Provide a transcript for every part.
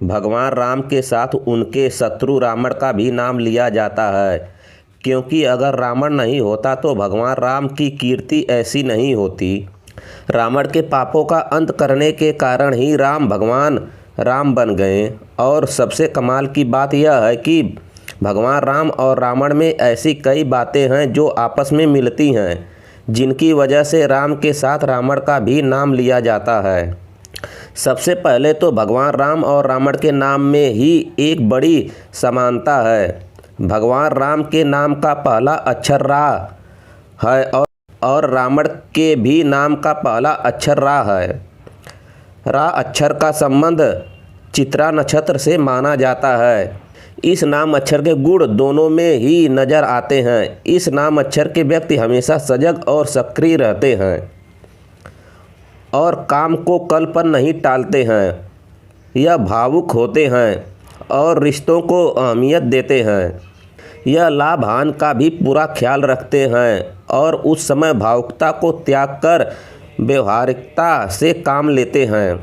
भगवान राम के साथ उनके शत्रु रावण का भी नाम लिया जाता है, क्योंकि अगर रावण नहीं होता तो भगवान राम की कीर्ति ऐसी नहीं होती। रावण के पापों का अंत करने के कारण ही राम भगवान राम बन गए। और सबसे कमाल की बात यह है कि भगवान राम और रावण में ऐसी कई बातें हैं जो आपस में मिलती हैं, जिनकी वजह से राम के साथ रावण का भी नाम लिया जाता है। सबसे पहले तो भगवान राम और रावण के नाम में ही एक बड़ी समानता है। भगवान राम के नाम का पहला अक्षर रा है और रावण के भी नाम का पहला अक्षर रा है। रा अक्षर का संबंध चित्रा नक्षत्र से माना जाता है। इस नाम अक्षर के गुण दोनों में ही नज़र आते हैं। इस नाम अक्षर के व्यक्ति हमेशा सजग और सक्रिय रहते हैं और काम को कल पर नहीं टालते हैं। यह भावुक होते हैं और रिश्तों को अहमियत देते हैं। यह लाभ हानि का भी पूरा ख्याल रखते हैं और उस समय भावुकता को त्याग कर व्यवहारिकता से काम लेते हैं।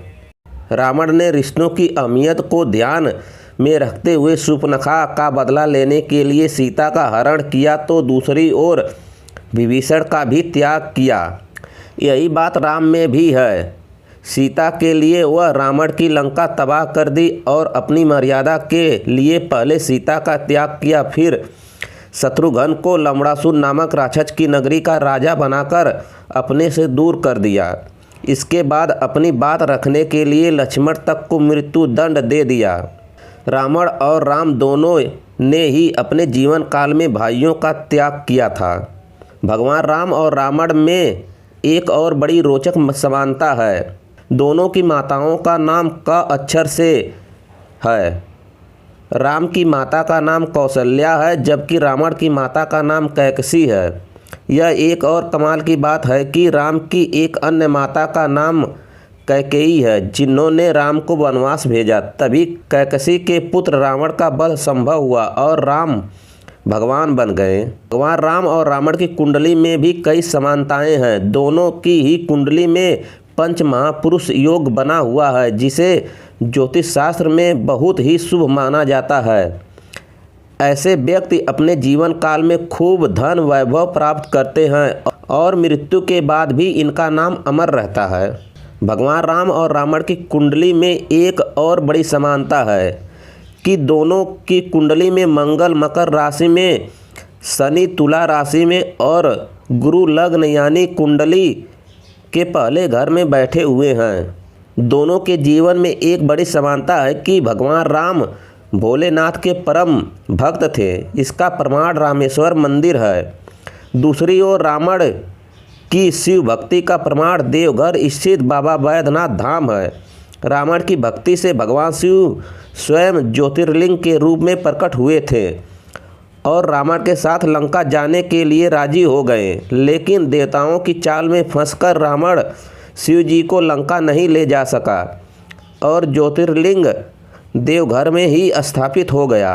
रावण ने रिश्तों की अहमियत को ध्यान में रखते हुए शूर्पणखा का बदला लेने के लिए सीता का हरण किया, तो दूसरी ओर विभीषण का भी त्याग किया। यही बात राम में भी है। सीता के लिए वह रावण की लंका तबाह कर दी और अपनी मर्यादा के लिए पहले सीता का त्याग किया, फिर शत्रुघ्न को लवणासुर नामक राक्षस की नगरी का राजा बनाकर अपने से दूर कर दिया। इसके बाद अपनी बात रखने के लिए लक्ष्मण तक को मृत्यु दंड दे दिया। रावण और राम दोनों ने ही अपने जीवन काल में भाइयों का त्याग किया था। भगवान राम और रावण में एक और बड़ी रोचक समानता है। दोनों की माताओं का नाम क अक्षर से है। राम की माता का नाम कौशल्या है, जबकि रावण की माता का नाम कैकसी है। यह एक और कमाल की बात है कि राम की एक अन्य माता का नाम कैकेयी है, जिन्होंने राम को वनवास भेजा। तभी कैकसी के पुत्र रावण का वध संभव हुआ और राम भगवान बन गए। भगवान राम और रावण की कुंडली में भी कई समानताएं हैं। दोनों की ही कुंडली में पंच महापुरुष योग बना हुआ है, जिसे ज्योतिष शास्त्र में बहुत ही शुभ माना जाता है। ऐसे व्यक्ति अपने जीवन काल में खूब धन वैभव प्राप्त करते हैं और मृत्यु के बाद भी इनका नाम अमर रहता है। भगवान राम और रावण की कुंडली में एक और बड़ी समानता है कि दोनों की कुंडली में मंगल मकर राशि में, शनि तुला राशि में और गुरु लग्न यानी कुंडली के पहले घर में बैठे हुए हैं। दोनों के जीवन में एक बड़ी समानता है कि भगवान राम भोलेनाथ के परम भक्त थे। इसका प्रमाण रामेश्वर मंदिर है। दूसरी ओर रावण की शिव भक्ति का प्रमाण देवघर स्थित बाबा बैद्यनाथ धाम है। रावण की भक्ति से भगवान शिव स्वयं ज्योतिर्लिंग के रूप में प्रकट हुए थे और रावण के साथ लंका जाने के लिए राजी हो गए, लेकिन देवताओं की चाल में फंसकर रावण शिव जी को लंका नहीं ले जा सका और ज्योतिर्लिंग देवघर में ही स्थापित हो गया।